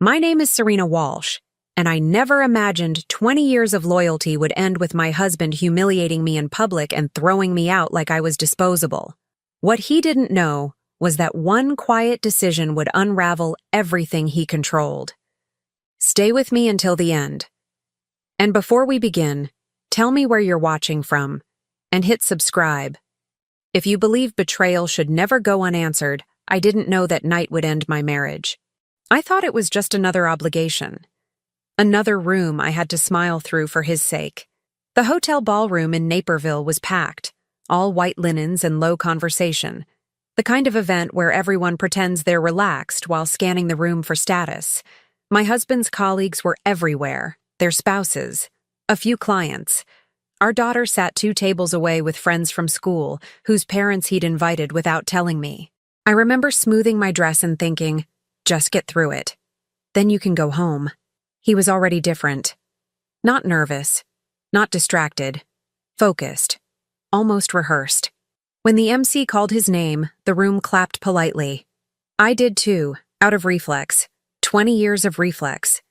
My name is Serena Walsh, and I never imagined 20 years of loyalty would end with my husband humiliating me in public and throwing me out like I was disposable. What he didn't know was that one quiet decision would unravel everything he controlled. Stay with me until the end. And before we begin, tell me where you're watching from, and hit subscribe. If you believe betrayal should never go unanswered, I didn't know that night would end my marriage. I thought it was just another obligation. Another room I had to smile through for his sake. The hotel ballroom in Naperville was packed, all white linens and low conversation. The kind of event where everyone pretends they're relaxed while scanning the room for status. My husband's colleagues were everywhere, their spouses, a few clients. Our daughter sat 2 tables away with friends from school, whose parents he'd invited without telling me. I remember smoothing my dress and thinking, just get through it. Then you can go home. He was already different. Not nervous, not distracted, focused, almost rehearsed. When the MC called his name, the room clapped politely. I did too, out of reflex. 20 years of reflex.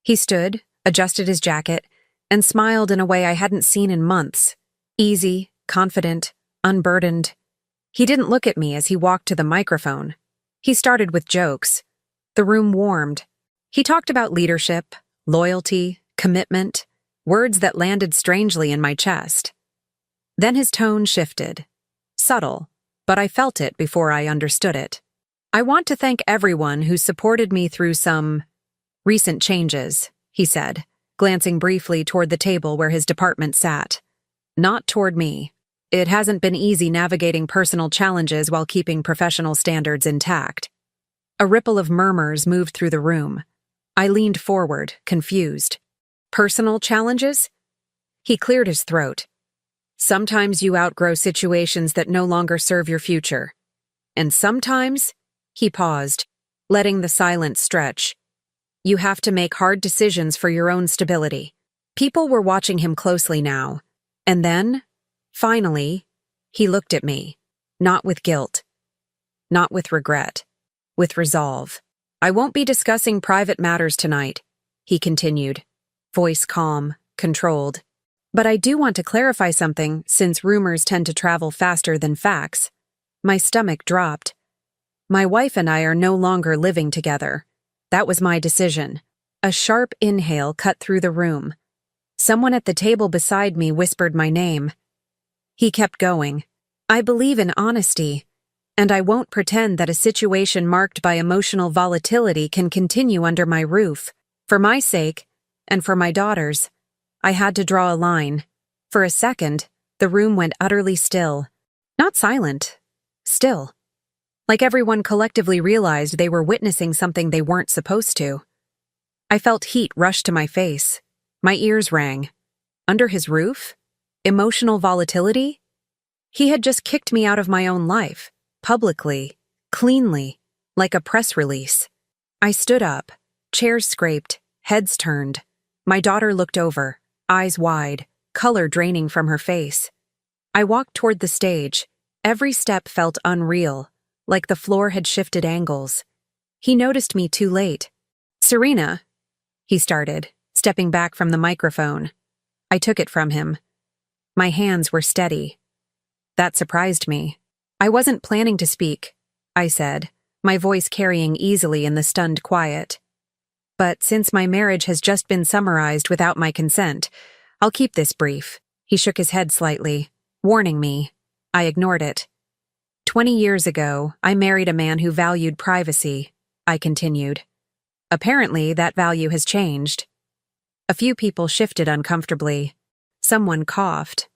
He stood, adjusted his jacket, and smiled in a way I hadn't seen in months. Easy, confident, unburdened. He didn't look at me as he walked to the microphone. He started with jokes. The room warmed. He talked about leadership, loyalty, commitment, words that landed strangely in my chest. Then his tone shifted. Subtle, but I felt it before I understood it. I want to thank everyone who supported me through some recent changes, he said, glancing briefly toward the table where his department sat. Not toward me. It hasn't been easy navigating personal challenges while keeping professional standards intact. A ripple of murmurs moved through the room. I leaned forward, confused. Personal challenges? He cleared his throat. Sometimes you outgrow situations that no longer serve your future. And sometimes, he paused, letting the silence stretch. You have to make hard decisions for your own stability. People were watching him closely now. And then, finally, he looked at me. Not with guilt. Not with regret. With resolve. I won't be discussing private matters tonight, he continued, voice calm, controlled. But I do want to clarify something, since rumors tend to travel faster than facts. My stomach dropped. My wife and I are no longer living together. That was my decision. A sharp inhale cut through the room. Someone at the table beside me whispered my name. He kept going. I believe in honesty, and I won't pretend that a situation marked by emotional volatility can continue under my roof. For my sake, and for my daughter's, I had to draw a line. For a second, the room went utterly still. Not silent. Still. Like everyone collectively realized they were witnessing something they weren't supposed to. I felt heat rush to my face. My ears rang. Under his roof? Emotional volatility? He had just kicked me out of my own life. Publicly, cleanly, like a press release. I stood up, chairs scraped, heads turned. My daughter looked over, eyes wide, color draining from her face. I walked toward the stage. Every step felt unreal, like the floor had shifted angles. He noticed me too late. Serena, he started, stepping back from the microphone. I took it from him. My hands were steady. That surprised me. I wasn't planning to speak, I said, my voice carrying easily in the stunned quiet. But since my marriage has just been summarized without my consent, I'll keep this brief. He shook his head slightly, warning me. I ignored it. 20 years ago, I married a man who valued privacy, I continued. Apparently, that value has changed. A few people shifted uncomfortably. Someone coughed.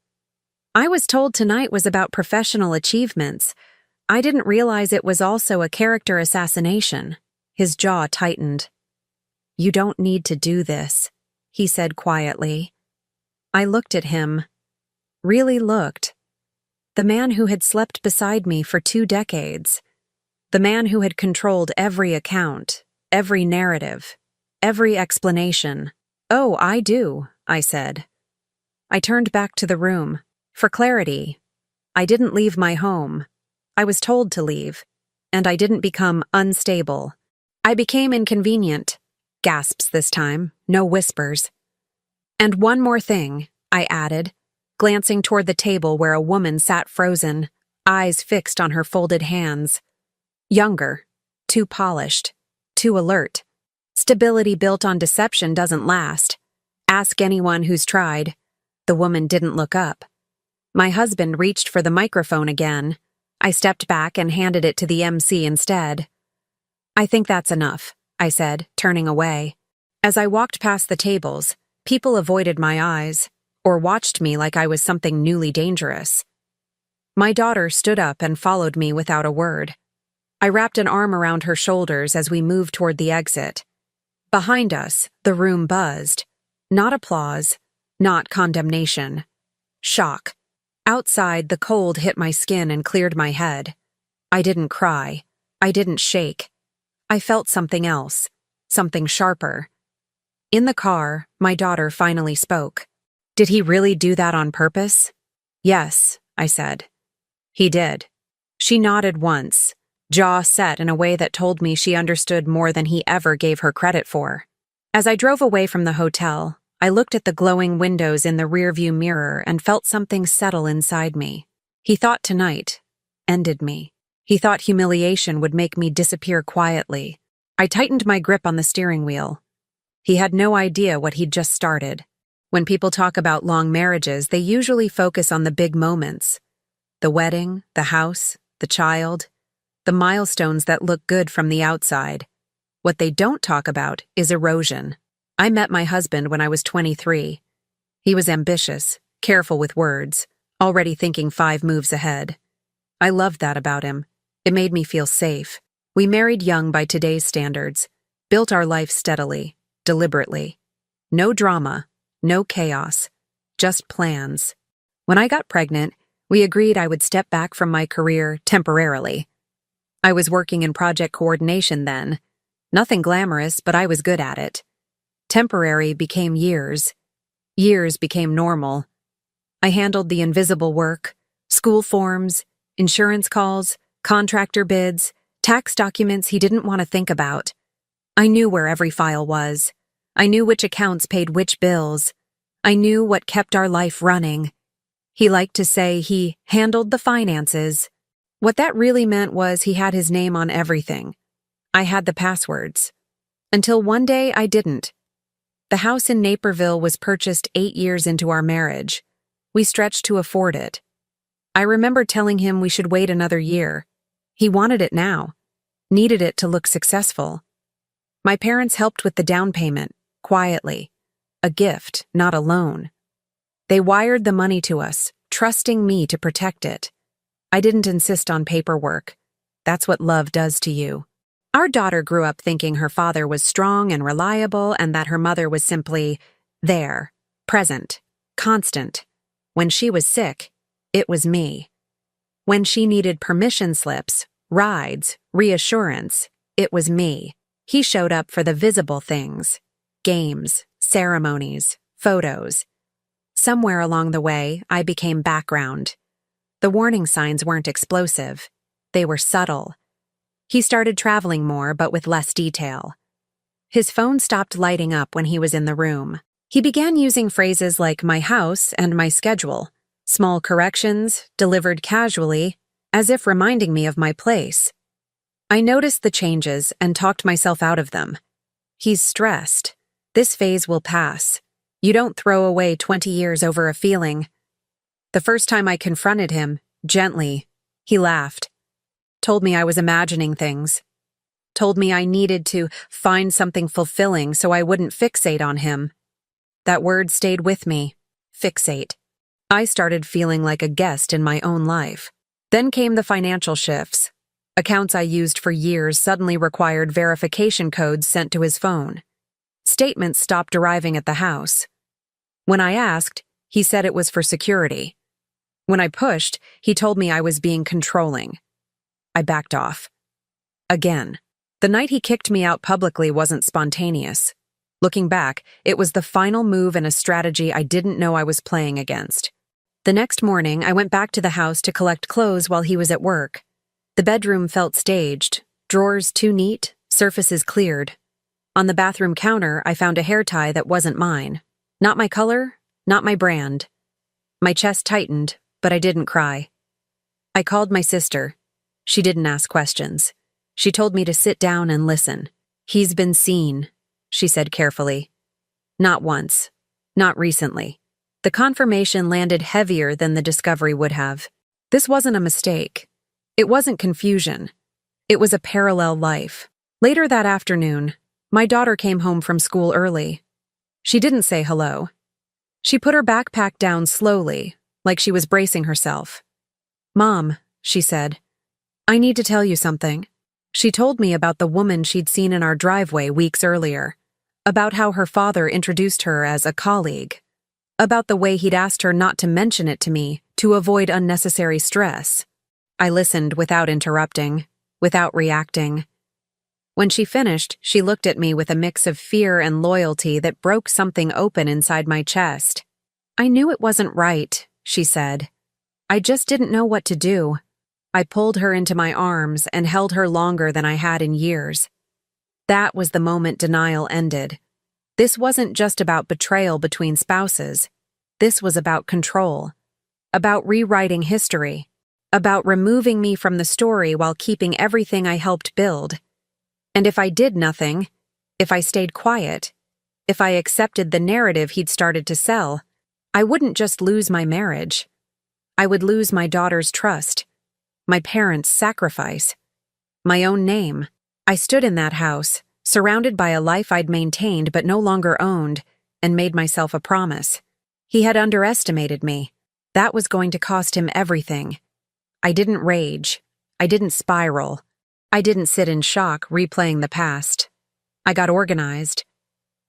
I was told tonight was about professional achievements. I didn't realize it was also a character assassination. His jaw tightened. You don't need to do this, he said quietly. I looked at him. Really looked. The man who had slept beside me for 2 decades. The man who had controlled every account, every narrative, every explanation. Oh, I do, I said. I turned back to the room. For clarity, I didn't leave my home. I was told to leave, and I didn't become unstable. I became inconvenient, Gasps this time, no whispers. And one more thing, I added, glancing toward the table where a woman sat frozen, eyes fixed on her folded hands. Younger, too polished, too alert. Stability built on deception doesn't last. Ask anyone who's tried. The woman didn't look up. My husband reached for the microphone again. I stepped back and handed it to the MC instead. I think that's enough, I said, turning away. As I walked past the tables, people avoided my eyes, or watched me like I was something newly dangerous. My daughter stood up and followed me without a word. I wrapped an arm around her shoulders as we moved toward the exit. Behind us, the room buzzed. Not applause, not condemnation. Shock. Outside, the cold hit my skin and cleared my head. I didn't cry. I didn't shake. I felt something else, something sharper. In the car, my daughter finally spoke. Did he really do that on purpose? Yes, I said. He did. She nodded once, jaw set in a way that told me she understood more than he ever gave her credit for. As I drove away from the hotel, I looked at the glowing windows in the rearview mirror and felt something settle inside me. He thought tonight ended me. He thought humiliation would make me disappear quietly. I tightened my grip on the steering wheel. He had no idea what he'd just started. When people talk about long marriages, they usually focus on the big moments. The wedding, the house, the child, the milestones that look good from the outside. What they don't talk about is erosion. I met my husband when I was 23. He was ambitious, careful with words, already thinking 5 moves ahead. I loved that about him. It made me feel safe. We married young by today's standards, built our life steadily, deliberately. No drama, no chaos, just plans. When I got pregnant, we agreed I would step back from my career temporarily. I was working in project coordination then. Nothing glamorous, but I was good at it. Temporary became years. Years became normal. I handled the invisible work, school forms, insurance calls, contractor bids, tax documents he didn't want to think about. I knew where every file was. I knew which accounts paid which bills. I knew what kept our life running. He liked to say he handled the finances. What that really meant was he had his name on everything. I had the passwords. Until one day I didn't. The house in Naperville was purchased 8 years into our marriage. We stretched to afford it. I remember telling him we should wait another year. He wanted it now, needed it to look successful. My parents helped with the down payment, quietly. A gift, not a loan. They wired the money to us, trusting me to protect it. I didn't insist on paperwork. That's what love does to you. Our daughter grew up thinking her father was strong and reliable and that her mother was simply there, present, constant. When she was sick, it was me. When she needed permission slips, rides, reassurance, it was me. He showed up for the visible things, games, ceremonies, photos. Somewhere along the way, I became background. The warning signs weren't explosive. They were subtle. He started traveling more, but with less detail. His phone stopped lighting up when he was in the room. He began using phrases like my house and my schedule, small corrections, delivered casually, as if reminding me of my place. I noticed the changes and talked myself out of them. He's stressed. This phase will pass. You don't throw away 20 years over a feeling. The first time I confronted him, gently, he laughed. Told me I was imagining things. Told me I needed to find something fulfilling so I wouldn't fixate on him. That word stayed with me. Fixate. I started feeling like a guest in my own life. Then came the financial shifts. Accounts I used for years suddenly required verification codes sent to his phone. Statements stopped arriving at the house. When I asked, he said it was for security. When I pushed, he told me I was being controlling. I backed off. Again. The night he kicked me out publicly wasn't spontaneous. Looking back, it was the final move in a strategy I didn't know I was playing against. The next morning, I went back to the house to collect clothes while he was at work. The bedroom felt staged, drawers too neat, surfaces cleared. On the bathroom counter, I found a hair tie that wasn't mine. Not my color, not my brand. My chest tightened, but I didn't cry. I called my sister. She didn't ask questions. She told me to sit down and listen. "He's been seen," she said carefully. "Not once. Not recently." The confirmation landed heavier than the discovery would have. This wasn't a mistake. It wasn't confusion. It was a parallel life. Later that afternoon, my daughter came home from school early. She didn't say hello. She put her backpack down slowly, like she was bracing herself. "Mom," she said, "I need to tell you something." She told me about the woman she'd seen in our driveway weeks earlier, about how her father introduced her as a colleague, about the way he'd asked her not to mention it to me to avoid unnecessary stress. I listened without interrupting, without reacting. When she finished, she looked at me with a mix of fear and loyalty that broke something open inside my chest. "I knew it wasn't right," she said. "I just didn't know what to do." I pulled her into my arms and held her longer than I had in years. That was the moment denial ended. This wasn't just about betrayal between spouses. This was about control, about rewriting history, about removing me from the story while keeping everything I helped build. And if I did nothing, if I stayed quiet, if I accepted the narrative he'd started to sell, I wouldn't just lose my marriage. I would lose my daughter's trust, my parents' sacrifice, my own name. I stood in that house, surrounded by a life I'd maintained but no longer owned, and made myself a promise. He had underestimated me. That was going to cost him everything. I didn't rage. I didn't spiral. I didn't sit in shock, replaying the past. I got organized.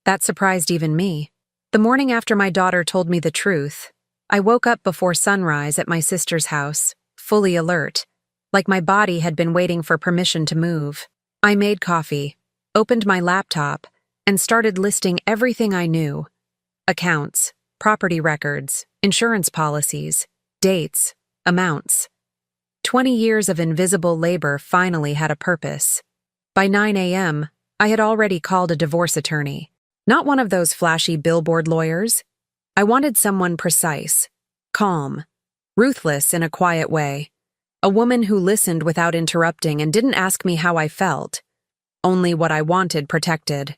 That surprised even me. The morning after my daughter told me the truth, I woke up before sunrise at my sister's house, fully alert, like my body had been waiting for permission to move. I made coffee, opened my laptop, and started listing everything I knew. Accounts, property records, insurance policies, dates, amounts. 20 years of invisible labor finally had a purpose. By 9 a.m., I had already called a divorce attorney. Not one of those flashy billboard lawyers. I wanted someone precise, calm, ruthless in a quiet way. A woman who listened without interrupting and didn't ask me how I felt. Only what I wanted protected.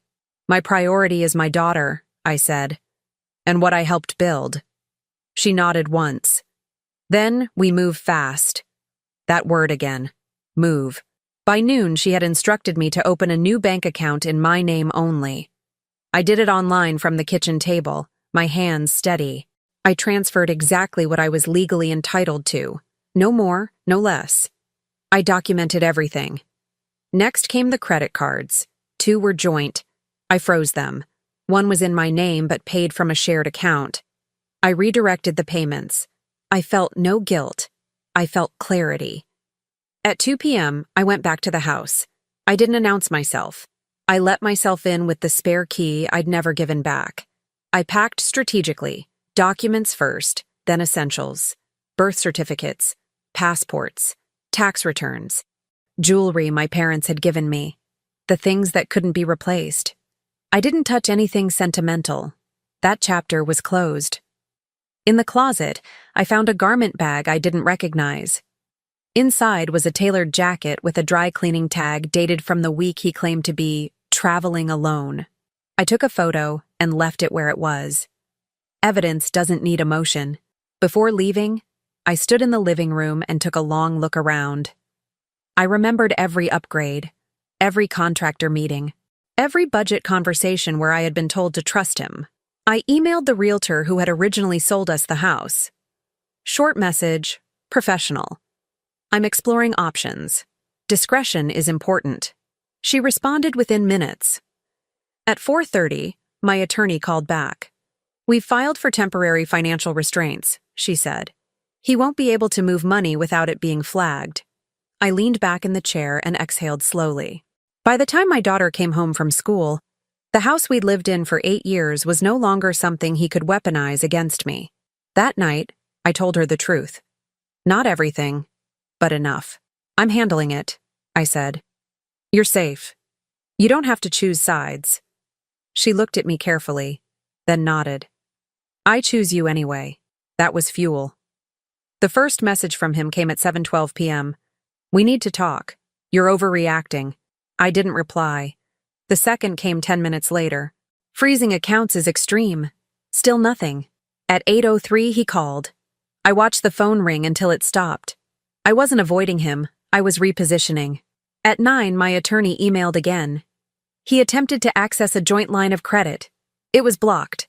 "My priority is my daughter," I said, "and what I helped build." She nodded once. Then we moved fast. That word again. Move. By noon, she had instructed me to open a new bank account in my name only. I did it online from the kitchen table, my hands steady. I transferred exactly what I was legally entitled to. No more, no less. I documented everything. Next came the credit cards. 2 were joint. I froze them. 1 was in my name but paid from a shared account. I redirected the payments. I felt no guilt. I felt clarity. At 2 p.m., I went back to the house. I didn't announce myself. I let myself in with the spare key I'd never given back. I packed strategically, documents first, then essentials, birth certificates, passports, tax returns, jewelry my parents had given me, the things that couldn't be replaced. I didn't touch anything sentimental. That chapter was closed. In the closet, I found a garment bag I didn't recognize. Inside was a tailored jacket with a dry cleaning tag dated from the week he claimed to be traveling alone. I took a photo and left it where it was. Evidence doesn't need emotion. Before leaving, I stood in the living room and took a long look around. I remembered every upgrade, every contractor meeting, every budget conversation where I had been told to trust him. I emailed the realtor who had originally sold us the house. Short message, professional. "I'm exploring options. Discretion is important." She responded within minutes. At 4:30, my attorney called back. "We've filed for temporary financial restraints," she said. "He won't be able to move money without it being flagged." I leaned back in the chair and exhaled slowly. By the time my daughter came home from school, the house we'd lived in for 8 years was no longer something he could weaponize against me. That night, I told her the truth. Not everything, but enough. "I'm handling it," I said. "You're safe." You don't have to choose sides. She looked at me carefully, then nodded. I choose you anyway. That was fuel. The first message from him came at 7:12 p.m. We need to talk. You're overreacting. I didn't reply. The second came 10 minutes later. Freezing accounts is extreme. Still nothing. At 8:03 he called. I watched the phone ring until it stopped. I wasn't avoiding him, I was repositioning. At 9 my attorney emailed again. He attempted to access a joint line of credit. It was blocked.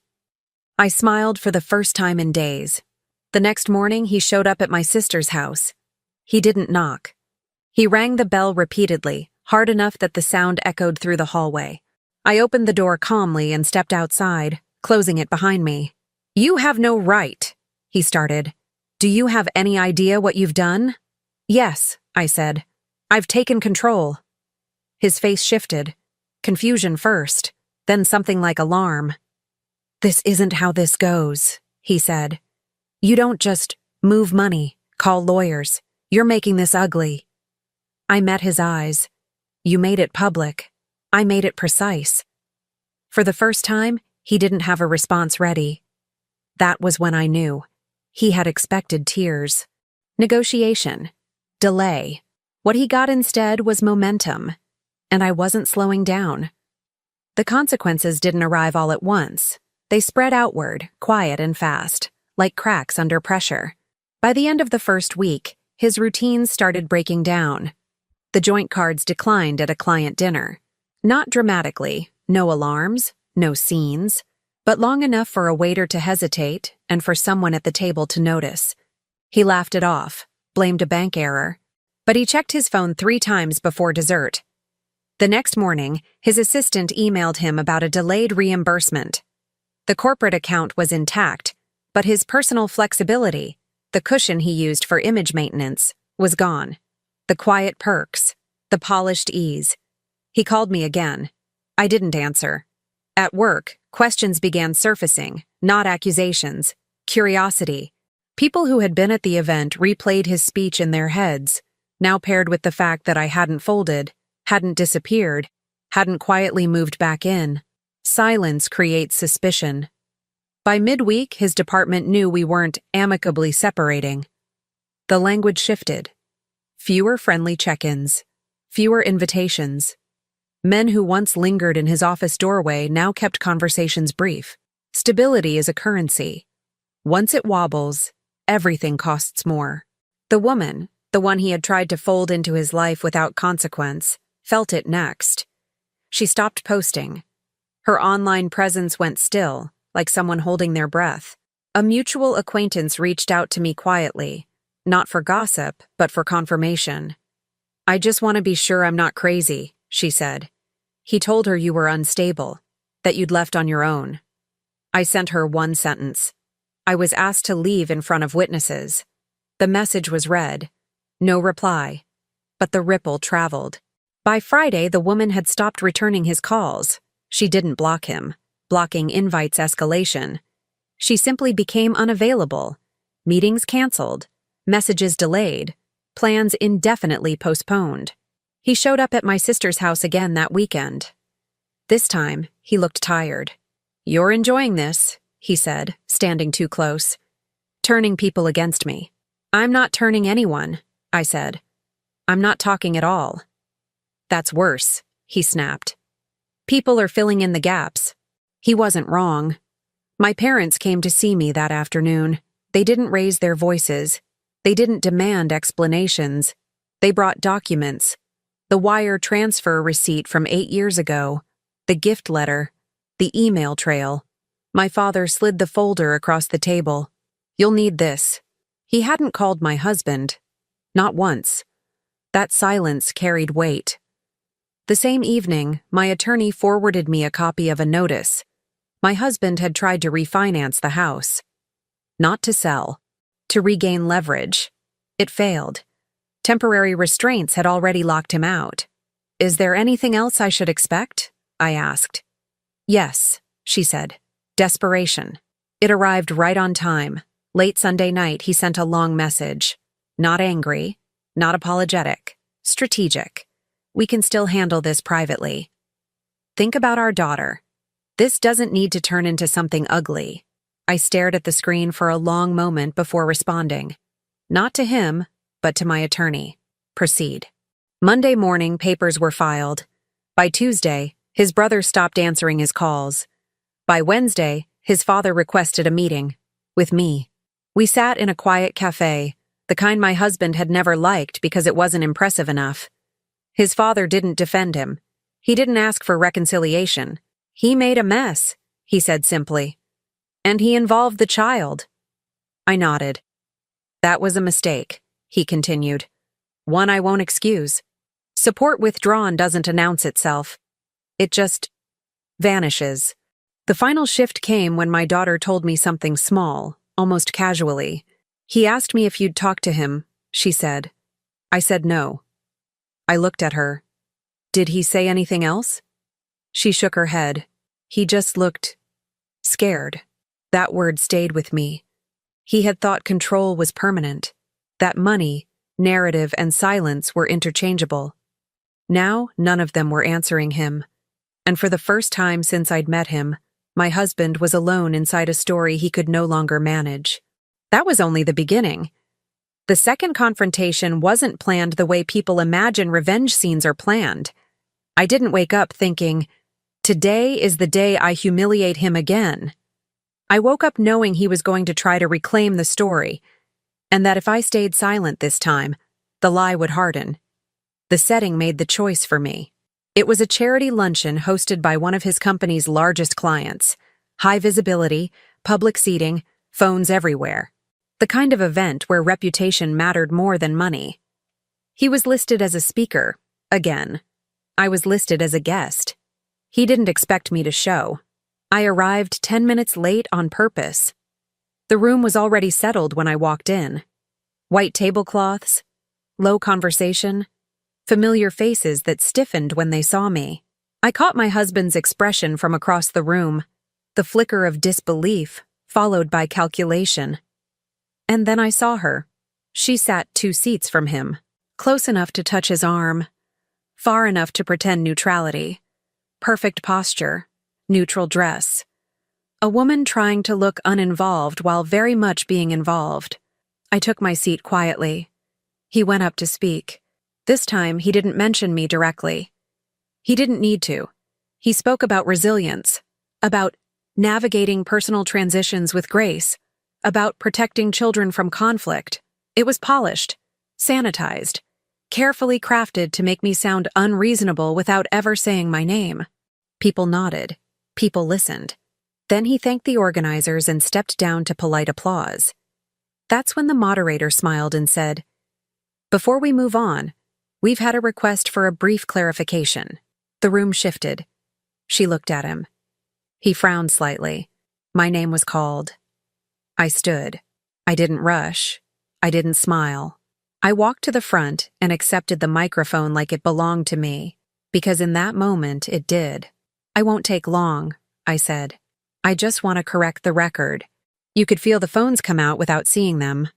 I smiled for the first time in days. The next morning he showed up at my sister's house. He didn't knock. He rang the bell repeatedly, hard enough that the sound echoed through the hallway. I opened the door calmly and stepped outside, closing it behind me. You have no right, he started. Do you have any idea what you've done? Yes, I said. I've taken control. His face shifted. Confusion first, then something like alarm. This isn't how this goes, he said. You don't just move money, call lawyers. You're making this ugly. I met his eyes. You made it public. I made it precise. For the first time, he didn't have a response ready. That was when I knew. He had expected tears. Negotiation. Delay. What he got instead was momentum. And I wasn't slowing down. The consequences didn't arrive all at once. They spread outward, quiet and fast, like cracks under pressure. By the end of the first week, his routines started breaking down. The joint cards declined at a client dinner. Not dramatically, no alarms, no scenes, but long enough for a waiter to hesitate and for someone at the table to notice. He laughed it off, blamed a bank error, but he checked his phone 3 times before dessert. The next morning, his assistant emailed him about a delayed reimbursement. The corporate account was intact, but his personal flexibility, the cushion he used for image maintenance, was gone. The quiet perks, the polished ease. He called me again. I didn't answer. At work, questions began surfacing, not accusations. Curiosity. People who had been at the event replayed his speech in their heads, now paired with the fact that I hadn't folded, hadn't disappeared, hadn't quietly moved back in. Silence creates suspicion. By midweek, his department knew we weren't amicably separating. The language shifted. Fewer friendly check-ins. Fewer invitations. Men who once lingered in his office doorway now kept conversations brief. Stability is a currency. Once it wobbles, everything costs more. The woman, the one he had tried to fold into his life without consequence, felt it next. She stopped posting. Her online presence went still, like someone holding their breath. A mutual acquaintance reached out to me quietly, not for gossip, but for confirmation. I just want to be sure I'm not crazy, she said. He told her you were unstable, that you'd left on your own. I sent her one sentence. I was asked to leave in front of witnesses. The message was read. No reply. But the ripple traveled. By Friday, the woman had stopped returning his calls. She didn't block him, blocking invites escalation. She simply became unavailable. Meetings canceled. Messages delayed. Plans indefinitely postponed. He showed up at my sister's house again that weekend. This time, he looked tired. You're enjoying this, he said, standing too close. Turning people against me. I'm not turning anyone, I said. I'm not talking at all. That's worse, he snapped. People are filling in the gaps. He wasn't wrong. My parents came to see me that afternoon. They didn't raise their voices. They didn't demand explanations. They brought documents. The wire transfer receipt from 8 years ago. The gift letter. The email trail. My father slid the folder across the table. You'll need this. He hadn't called my husband. Not once. That silence carried weight. The same evening, my attorney forwarded me a copy of a notice. My husband had tried to refinance the house. Not to sell. To regain leverage. It failed. Temporary restraints had already locked him out. Is there anything else I should expect? I asked. Yes, she said. Desperation. It arrived right on time. Late Sunday night, he sent a long message. Not angry. Not apologetic. Strategic. We can still handle this privately. Think about our daughter. This doesn't need to turn into something ugly. I stared at the screen for a long moment before responding. Not to him, but to my attorney. Proceed. Monday morning, papers were filed. By Tuesday, his brother stopped answering his calls. By Wednesday, his father requested a meeting. With me. We sat in a quiet cafe, the kind my husband had never liked because it wasn't impressive enough. His father didn't defend him. He didn't ask for reconciliation. He made a mess, he said simply. And he involved the child. I nodded. That was a mistake, he continued. One I won't excuse. Support withdrawn doesn't announce itself. It just vanishes. The final shift came when my daughter told me something small, almost casually. He asked me if you'd talk to him, she said. I said no. I looked at her. Did he say anything else? She shook her head. He just looked scared. That word stayed with me. He had thought control was permanent, that money, narrative, and silence were interchangeable. Now, none of them were answering him. And for the first time since I'd met him, my husband was alone inside a story he could no longer manage. That was only the beginning. The second confrontation wasn't planned the way people imagine revenge scenes are planned. I didn't wake up thinking, today is the day I humiliate him again. I woke up knowing he was going to try to reclaim the story, and that if I stayed silent this time, the lie would harden. The setting made the choice for me. It was a charity luncheon hosted by one of his company's largest clients. High visibility, public seating, phones everywhere. The kind of event where reputation mattered more than money. He was listed as a speaker, again. I was listed as a guest. He didn't expect me to show. I arrived 10 minutes late on purpose. The room was already settled when I walked in. White tablecloths, low conversation, familiar faces that stiffened when they saw me. I caught my husband's expression from across the room, the flicker of disbelief, followed by calculation. And then I saw her. She sat 2 seats from him, close enough to touch his arm, far enough to pretend neutrality. Perfect posture, neutral dress. A woman trying to look uninvolved while very much being involved. I took my seat quietly. He went up to speak. This time, he didn't mention me directly. He didn't need to. He spoke about resilience, about navigating personal transitions with grace, about protecting children from conflict. It was polished, sanitized, carefully crafted to make me sound unreasonable without ever saying my name. People nodded. People listened. Then he thanked the organizers and stepped down to polite applause. That's when the moderator smiled and said, "Before we move on, we've had a request for a brief clarification." The room shifted. She looked at him. He frowned slightly. My name was called. I stood. I didn't rush. I didn't smile. I walked to the front and accepted the microphone like it belonged to me, because in that moment it did. "I won't take long," I said. "I just want to correct the record." You could feel the phones come out without seeing them.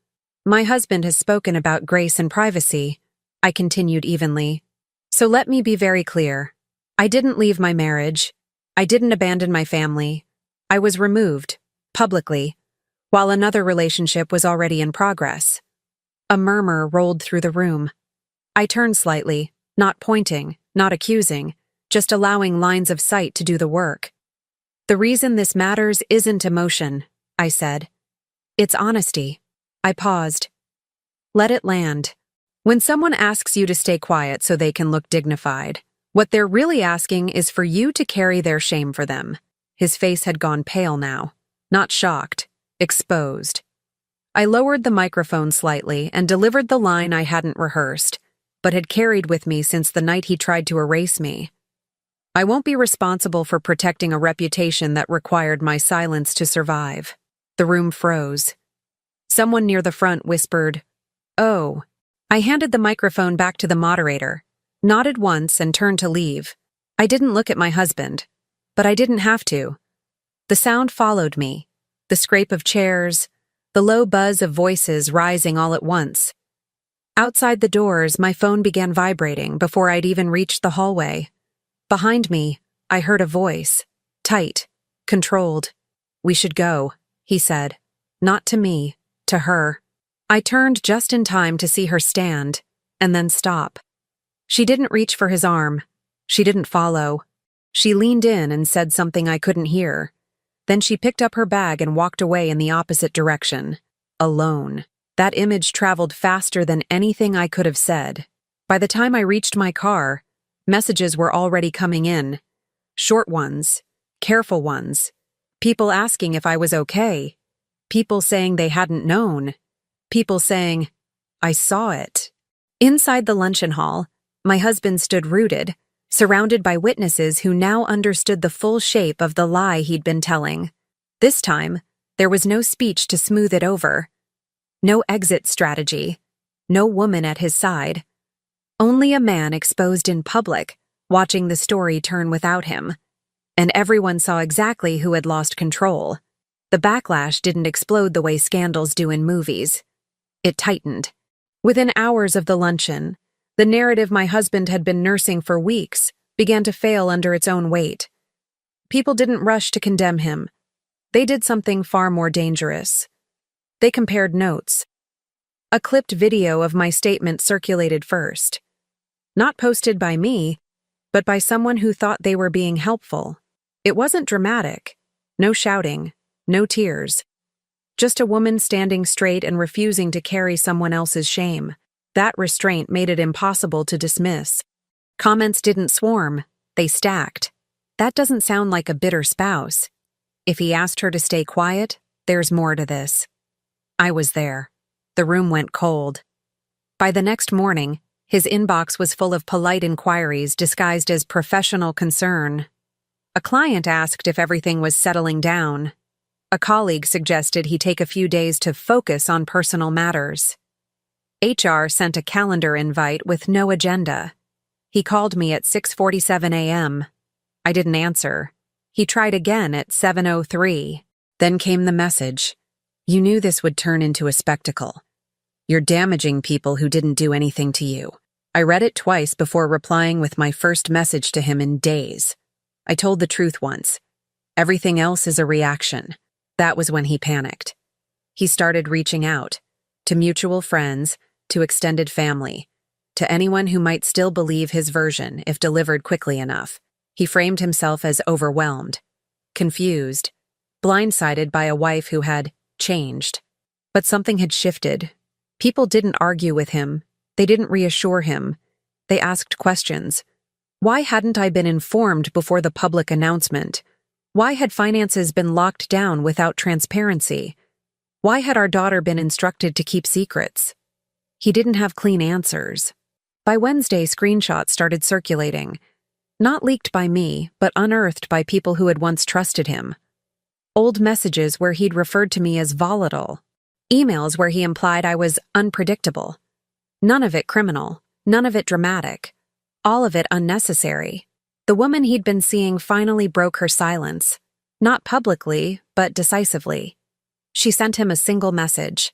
"My husband has spoken about grace and privacy," I continued evenly. "So let me be very clear. I didn't leave my marriage. I didn't abandon my family. I was removed, publicly, while another relationship was already in progress." A murmur rolled through the room. I turned slightly, not pointing, not accusing, just allowing lines of sight to do the work. "The reason this matters isn't emotion," I said. "It's honesty." I paused. Let it land. When someone asks you to stay quiet so they can look dignified, what they're really asking is for you to carry their shame for them. His face had gone pale now, not shocked, exposed. I lowered the microphone slightly and delivered the line I hadn't rehearsed, but had carried with me since the night he tried to erase me. "I won't be responsible for protecting a reputation that required my silence to survive." The room froze. Someone near the front whispered, "Oh." I handed the microphone back to the moderator, nodded once and turned to leave. I didn't look at my husband, but I didn't have to. The sound followed me, the scrape of chairs, the low buzz of voices rising all at once. Outside the doors, my phone began vibrating before I'd even reached the hallway. Behind me, I heard a voice. Tight. Controlled. "We should go," he said. Not to me, to her. I turned just in time to see her stand, and then stop. She didn't reach for his arm. She didn't follow. She leaned in and said something I couldn't hear. Then she picked up her bag and walked away in the opposite direction. Alone. That image traveled faster than anything I could have said. By the time I reached my car, messages were already coming in. Short ones. Careful ones. People asking if I was okay. People saying they hadn't known. People saying, "I saw it." Inside the luncheon hall, my husband stood rooted, surrounded by witnesses who now understood the full shape of the lie he'd been telling. This time, there was no speech to smooth it over. No exit strategy. No woman at his side. Only a man exposed in public, watching the story turn without him. And everyone saw exactly who had lost control. The backlash didn't explode the way scandals do in movies. It tightened. Within hours of the luncheon, the narrative my husband had been nursing for weeks began to fail under its own weight. People didn't rush to condemn him. They did something far more dangerous. They compared notes. A clipped video of my statement circulated first. Not posted by me, but by someone who thought they were being helpful. It wasn't dramatic. No shouting. No tears. Just a woman standing straight and refusing to carry someone else's shame. That restraint made it impossible to dismiss. Comments didn't swarm. They stacked. That doesn't sound like a bitter spouse. If he asked her to stay quiet, there's more to this. I was there. The room went cold. By the next morning, his inbox was full of polite inquiries disguised as professional concern. A client asked if everything was settling down. A colleague suggested he take a few days to focus on personal matters. HR sent a calendar invite with no agenda. He called me at 6:47 a.m. I didn't answer. He tried again at 7:03. Then came the message. "You knew this would turn into a spectacle. You're damaging people who didn't do anything to you." I read it twice before replying with my first message to him in days. I told the truth once. Everything else is a reaction. That was when he panicked. He started reaching out, to mutual friends, to extended family, to anyone who might still believe his version if delivered quickly enough. He framed himself as overwhelmed, confused, blindsided by a wife who had changed. But something had shifted. People didn't argue with him. They didn't reassure him. They asked questions. Why hadn't I been informed before the public announcement? Why had finances been locked down without transparency? Why had our daughter been instructed to keep secrets? He didn't have clean answers. By Wednesday, screenshots started circulating. Not leaked by me, but unearthed by people who had once trusted him. Old messages where he'd referred to me as volatile. Emails where he implied I was unpredictable. None of it criminal. None of it dramatic. All of it unnecessary. The woman he'd been seeing finally broke her silence. Not publicly, but decisively. She sent him a single message.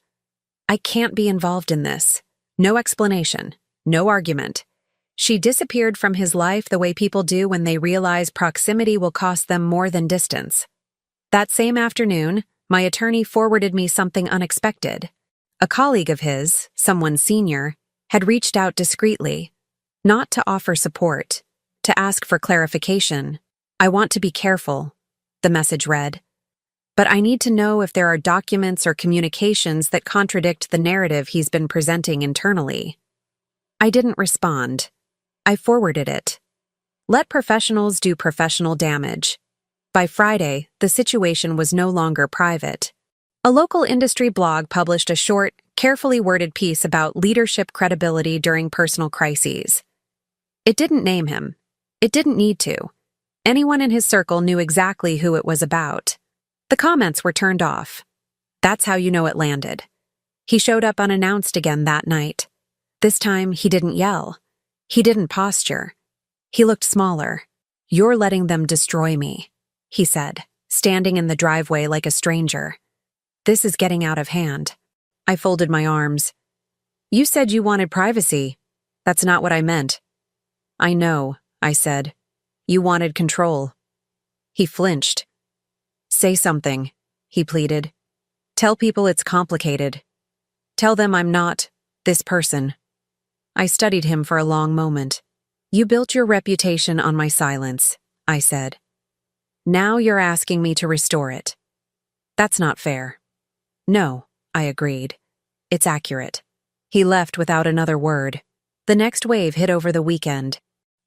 "I can't be involved in this." No explanation. No argument. She disappeared from his life the way people do when they realize proximity will cost them more than distance. That same afternoon, my attorney forwarded me something unexpected. A colleague of his, someone senior, had reached out discreetly, not to offer support, to ask for clarification. "I want to be careful," the message read. "But I need to know if there are documents or communications that contradict the narrative he's been presenting internally." I didn't respond. I forwarded it. Let professionals do professional damage. By Friday, the situation was no longer private. A local industry blog published a short, carefully worded piece about leadership credibility during personal crises. It didn't name him. It didn't need to. Anyone in his circle knew exactly who it was about. The comments were turned off. That's how you know it landed. He showed up unannounced again that night. This time, he didn't yell. He didn't posture. He looked smaller. "You're letting them destroy me," he said, standing in the driveway like a stranger. "This is getting out of hand." I folded my arms. "You said you wanted privacy. That's not what I meant." "I know," I said. You wanted control. He flinched. Say something, he pleaded. Tell people it's complicated. Tell them I'm not this person. I studied him for a long moment. You built your reputation on my silence, I said. Now you're asking me to restore it. That's not fair. No, I agreed. It's accurate. He left without another word. The next wave hit over the weekend.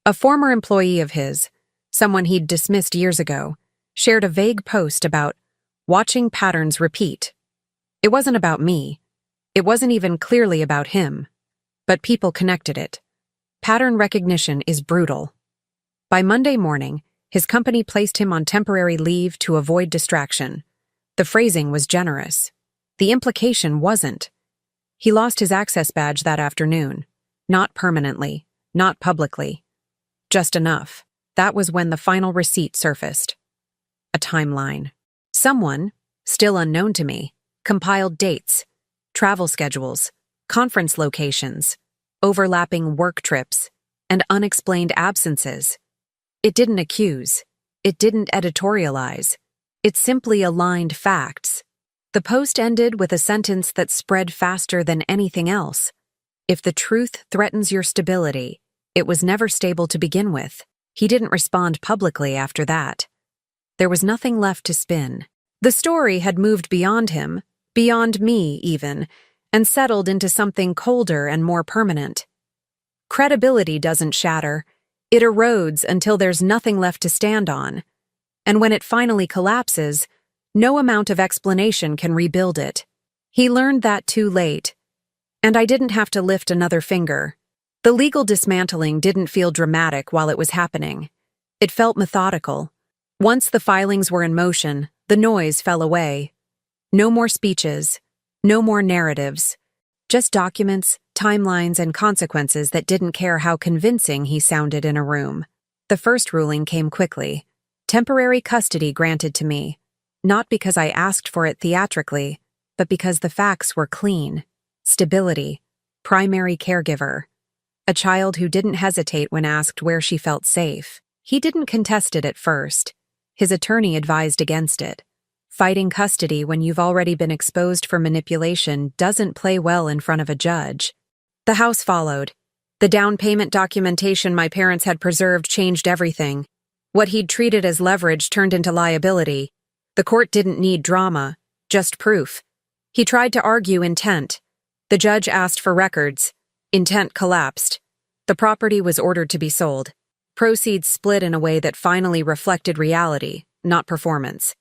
A former employee of his, someone he'd dismissed years ago, shared a vague post about watching patterns repeat. It wasn't about me. It wasn't even clearly about him. But people connected it. Pattern recognition is brutal. By Monday morning, his company placed him on temporary leave to avoid distraction. The phrasing was generous. The implication wasn't. He lost his access badge that afternoon. Not permanently, not publicly. Just enough. That was when the final receipt surfaced. A timeline. Someone, still unknown to me, compiled dates, travel schedules, conference locations, overlapping work trips, and unexplained absences. It didn't accuse. It didn't editorialize. It simply aligned facts. The post ended with a sentence that spread faster than anything else. If the truth threatens your stability, it was never stable to begin with. He didn't respond publicly after that. There was nothing left to spin. The story had moved beyond him, beyond me even, and settled into something colder and more permanent. Credibility doesn't shatter. It erodes until there's nothing left to stand on. And when it finally collapses, no amount of explanation can rebuild it. He learned that too late. And I didn't have to lift another finger. The legal dismantling didn't feel dramatic while it was happening. It felt methodical. Once the filings were in motion, the noise fell away. No more speeches, no more narratives. Just documents, timelines, and consequences that didn't care how convincing he sounded in a room. The first ruling came quickly. Temporary custody granted to me. Not because I asked for it theatrically, but because the facts were clean. Stability. Primary caregiver. A child who didn't hesitate when asked where she felt safe. He didn't contest it at first. His attorney advised against it. Fighting custody when you've already been exposed for manipulation doesn't play well in front of a judge. The house followed. The down payment documentation my parents had preserved changed everything. What he'd treated as leverage turned into liability. The court didn't need drama, just proof. He tried to argue intent. The judge asked for records. Intent collapsed. The property was ordered to be sold. Proceeds split in a way that finally reflected reality, not performance.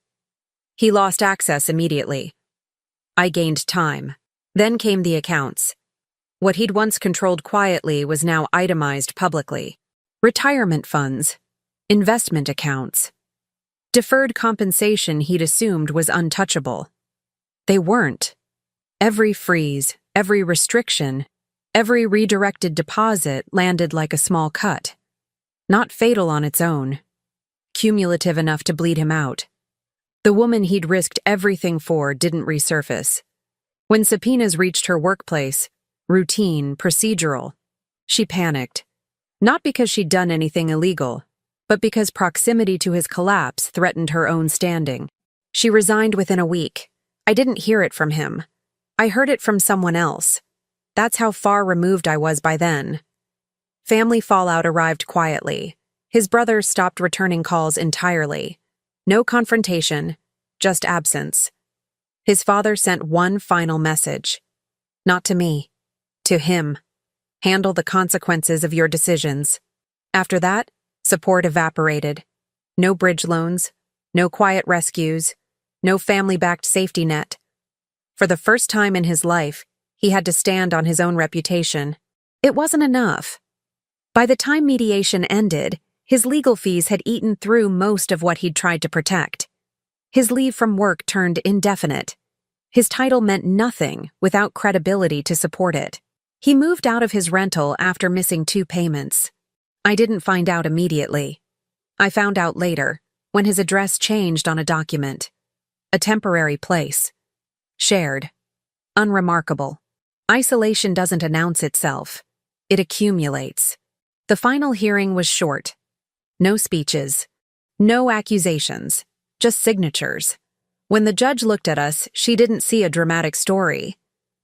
He lost access immediately. I gained time. Then came the accounts. What he'd once controlled quietly was now itemized publicly. Retirement funds. Investment accounts. Deferred compensation he'd assumed was untouchable. They weren't. Every freeze, every restriction, every redirected deposit landed like a small cut. Not fatal on its own. Cumulative enough to bleed him out. The woman he'd risked everything for didn't resurface. When subpoenas reached her workplace, routine, procedural, she panicked. Not because she'd done anything illegal, but because proximity to his collapse threatened her own standing. She resigned within a week. I didn't hear it from him. I heard it from someone else. That's how far removed I was by then. Family fallout arrived quietly. His brother stopped returning calls entirely. No confrontation, just absence. His father sent one final message. Not to me, to him. Handle the consequences of your decisions. After that, support evaporated. No bridge loans, no quiet rescues, no family-backed safety net. For the first time in his life, he had to stand on his own reputation. It wasn't enough. By the time mediation ended, his legal fees had eaten through most of what he'd tried to protect. His leave from work turned indefinite. His title meant nothing without credibility to support it. He moved out of his rental after missing 2 payments. I didn't find out immediately. I found out later, when his address changed on a document. A temporary place. Shared. Unremarkable. Isolation doesn't announce itself. It accumulates. The final hearing was short. No speeches. No accusations. Just signatures. When the judge looked at us, she didn't see a dramatic story.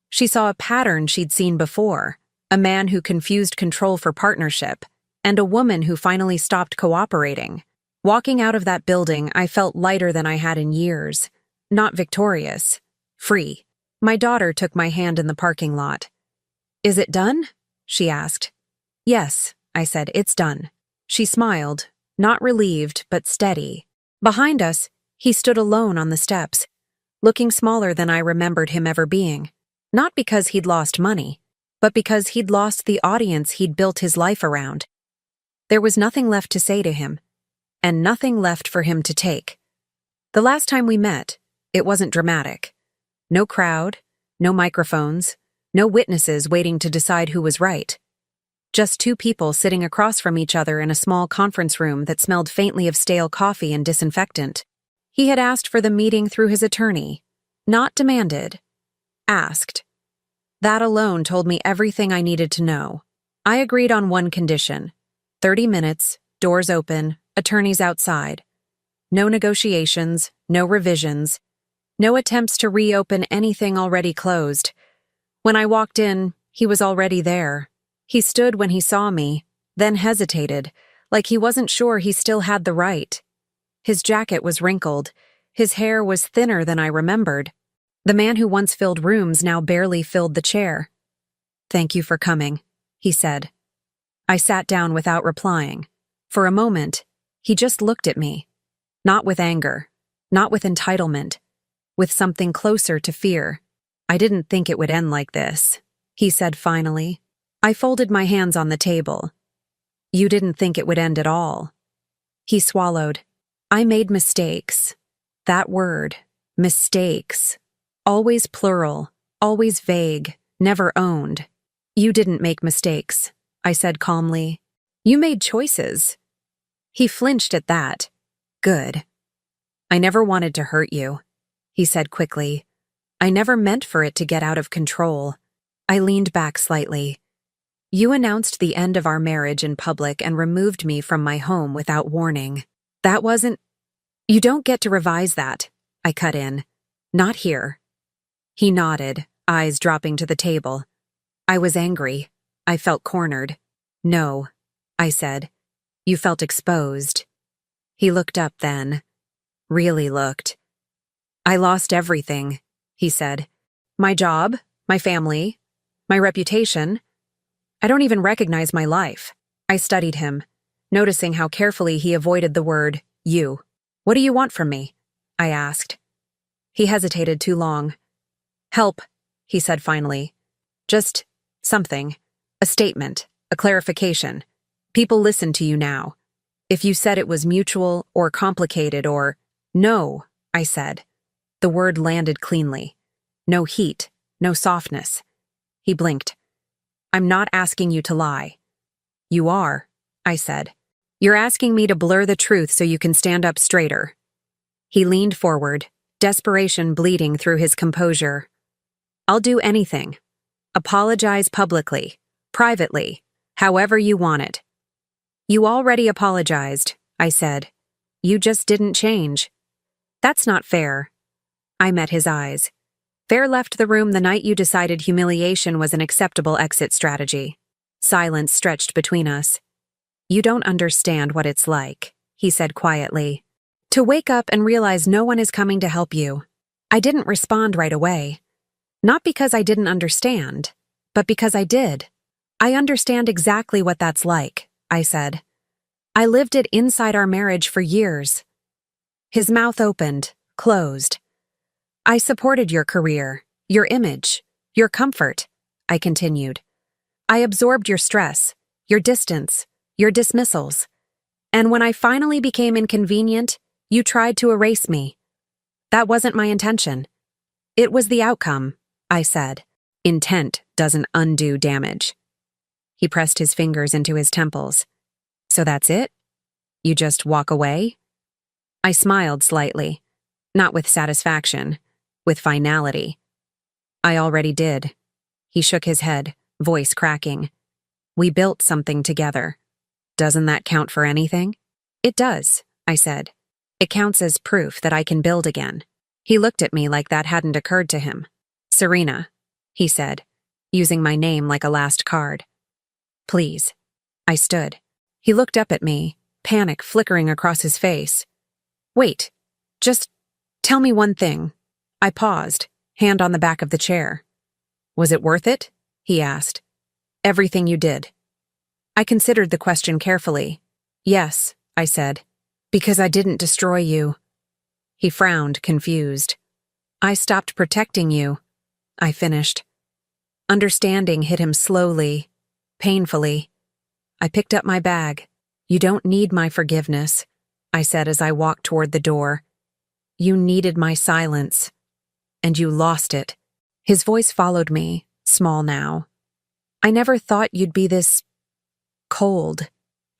She saw a pattern she'd seen before, a man who confused control for partnership, and a woman who finally stopped cooperating. Walking out of that building, I felt lighter than I had in years. Not victorious. Free. My daughter took my hand in the parking lot. "Is it done?" she asked. "Yes," I said, "it's done." She smiled, not relieved, but steady. Behind us, he stood alone on the steps, looking smaller than I remembered him ever being. Not because he'd lost money, but because he'd lost the audience he'd built his life around. There was nothing left to say to him, and nothing left for him to take. The last time we met, it wasn't dramatic. No crowd, no microphones, no witnesses waiting to decide who was right. Just two people sitting across from each other in a small conference room that smelled faintly of stale coffee and disinfectant. He had asked for the meeting through his attorney. Not demanded. Asked. That alone told me everything I needed to know. I agreed on one condition. 30 minutes, doors open, attorneys outside. No negotiations, no revisions, no attempts to reopen anything already closed. When I walked in, he was already there. He stood when he saw me, then hesitated, like he wasn't sure he still had the right. His jacket was wrinkled. His hair was thinner than I remembered. The man who once filled rooms now barely filled the chair. "Thank you for coming," he said. I sat down without replying. For a moment, he just looked at me. Not with anger, not with entitlement, with something closer to fear. "I didn't think it would end like this," he said finally. I folded my hands on the table. "You didn't think it would end at all." He swallowed. "I made mistakes." That word, mistakes. Always plural, always vague, never owned. "You didn't make mistakes," I said calmly. "You made choices." He flinched at that. "Good." "I never wanted to hurt you," he said quickly. "I never meant for it to get out of control." I leaned back slightly. "You announced the end of our marriage in public and removed me from my home without warning. That wasn't— You don't get to revise that," I cut in. "Not here." He nodded, eyes dropping to the table. I was angry. I felt cornered. "No," I said. "You felt exposed." He looked up then. Really looked. "I lost everything," he said. "My job, my family, my reputation. I don't even recognize my life." I studied him, noticing how carefully he avoided the word, "you." "What do you want from me?" I asked. He hesitated too long. "Help," he said finally. "Just something. A statement, a clarification. People listen to you now. If you said it was mutual or complicated or—" "No," I said. The word landed cleanly. No heat, no softness. He blinked. "I'm not asking you to lie." "You are," I said. "You're asking me to blur the truth so you can stand up straighter." He leaned forward, desperation bleeding through his composure. "I'll do anything. Apologize publicly, privately, however you want it." "You already apologized," I said. "You just didn't change." "That's not fair." I met his eyes. "Fair left the room the night you decided humiliation was an acceptable exit strategy." Silence stretched between us. "You don't understand what it's like," he said quietly. "To wake up and realize no one is coming to help you." I didn't respond right away. Not because I didn't understand, but because I did. "I understand exactly what that's like," I said. "I lived it inside our marriage for years." His mouth opened, closed. "I supported your career, your image, your comfort," I continued. "I absorbed your stress, your distance, your dismissals. And when I finally became inconvenient, you tried to erase me. That wasn't my intention. It was the outcome," I said. "Intent doesn't undo damage." He pressed his fingers into his temples. "So that's it? You just walk away?" I smiled slightly, not with satisfaction, with finality. "I already did." He shook his head, voice cracking. "We built something together. Doesn't that count for anything?" It does, I said. It counts as proof that I can build again. He looked at me like that hadn't occurred to him. Serena, he said, using my name like a last card. Please. I stood. He looked up at me, panic flickering across his face. Wait, just tell me one thing. I paused, hand on the back of the chair. Was it worth it? He asked. Everything you did. I considered the question carefully. Yes, I said, because I didn't destroy you. He frowned, confused. I stopped protecting you, I finished. Understanding hit him slowly, painfully. I picked up my bag. You don't need my forgiveness, I said as I walked toward the door. You needed my silence. And you lost it. His voice followed me, small now. I never thought you'd be this cold.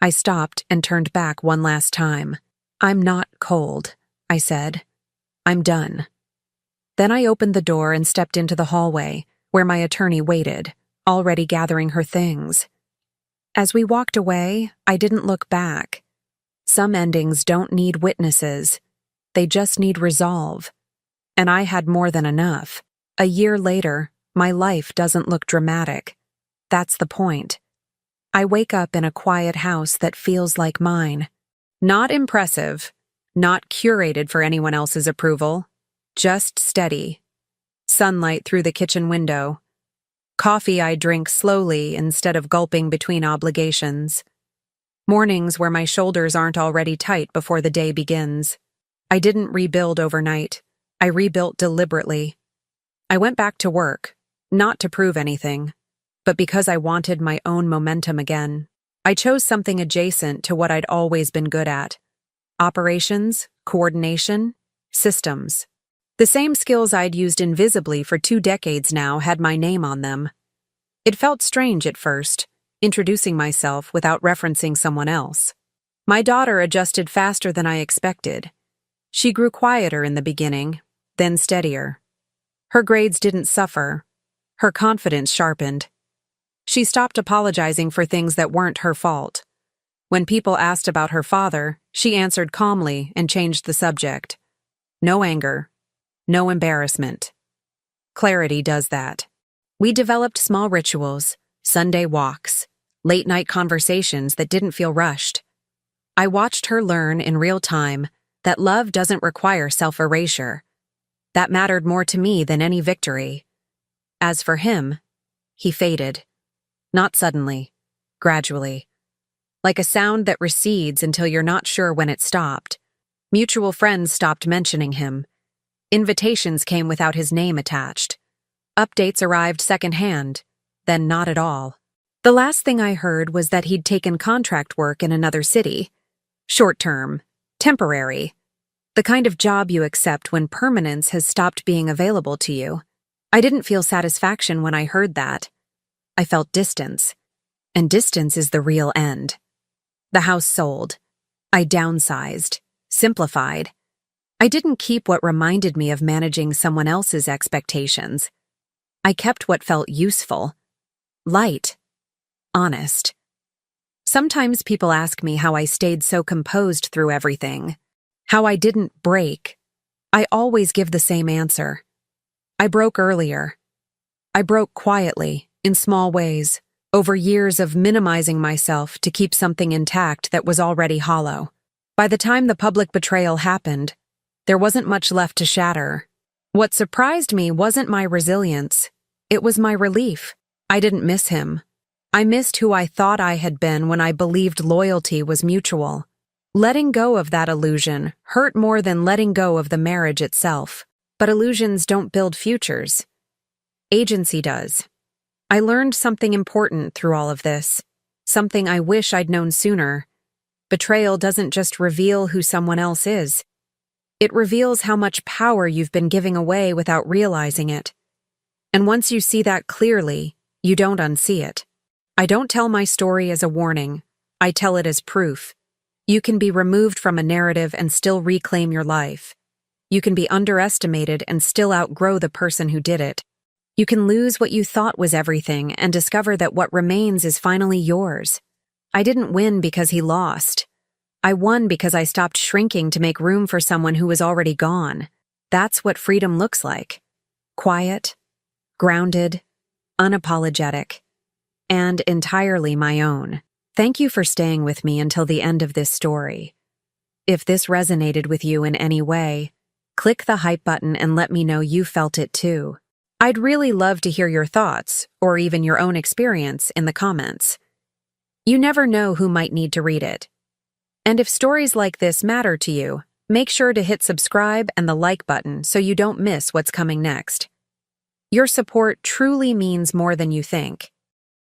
I stopped and turned back one last time. I'm not cold, I said. I'm done. Then I opened the door and stepped into the hallway, where my attorney waited, already gathering her things. As we walked away, I didn't look back. Some endings don't need witnesses. They just need resolve. And I had more than enough. A year later, my life doesn't look dramatic. That's the point. I wake up in a quiet house that feels like mine. Not impressive, not curated for anyone else's approval, just steady. Sunlight through the kitchen window. Coffee I drink slowly instead of gulping between obligations. Mornings where my shoulders aren't already tight before the day begins. I didn't rebuild overnight. I rebuilt deliberately. I went back to work, not to prove anything, but because I wanted my own momentum again. I chose something adjacent to what I'd always been good at. Operations, coordination, systems. The same skills I'd used invisibly for 2 decades now had my name on them. It felt strange at first, introducing myself without referencing someone else. My daughter adjusted faster than I expected. She grew quieter in the beginning, then steadier. Her grades didn't suffer. Her confidence sharpened. She stopped apologizing for things that weren't her fault. When people asked about her father, she answered calmly and changed the subject. No anger. No embarrassment. Clarity does that. We developed small rituals, Sunday walks, late-night conversations that didn't feel rushed. I watched her learn in real time that love doesn't require self-erasure. That mattered more to me than any victory. As for him, he faded. Not suddenly, gradually. Like a sound that recedes until you're not sure when it stopped. Mutual friends stopped mentioning him. Invitations came without his name attached. Updates arrived secondhand, then not at all. The last thing I heard was that he'd taken contract work in another city. Short-term, temporary. The kind of job you accept when permanence has stopped being available to you. I didn't feel satisfaction when I heard that. I felt distance. And distance is the real end. The house sold. I downsized, simplified. I didn't keep what reminded me of managing someone else's expectations. I kept what felt useful, light, honest. Sometimes people ask me how I stayed so composed through everything, how I didn't break. I always give the same answer. I broke earlier. I broke quietly, in small ways, over years of minimizing myself to keep something intact that was already hollow. By the time the public betrayal happened, there wasn't much left to shatter. What surprised me wasn't my resilience. It was my relief. I didn't miss him. I missed who I thought I had been when I believed loyalty was mutual. Letting go of that illusion hurt more than letting go of the marriage itself. But illusions don't build futures. Agency does. I learned something important through all of this. Something I wish I'd known sooner. Betrayal doesn't just reveal who someone else is. It reveals how much power you've been giving away without realizing it. And once you see that clearly, you don't unsee it. I don't tell my story as a warning. I tell it as proof. You can be removed from a narrative and still reclaim your life. You can be underestimated and still outgrow the person who did it. You can lose what you thought was everything and discover that what remains is finally yours. I didn't win because he lost. I won because I stopped shrinking to make room for someone who was already gone. That's what freedom looks like. Quiet, grounded, unapologetic, and entirely my own. Thank you for staying with me until the end of this story. If this resonated with you in any way, click the hype button and let me know you felt it too. I'd really love to hear your thoughts, or even your own experience, in the comments. You never know who might need to read it. And if stories like this matter to you, make sure to hit subscribe and the like button so you don't miss what's coming next. Your support truly means more than you think.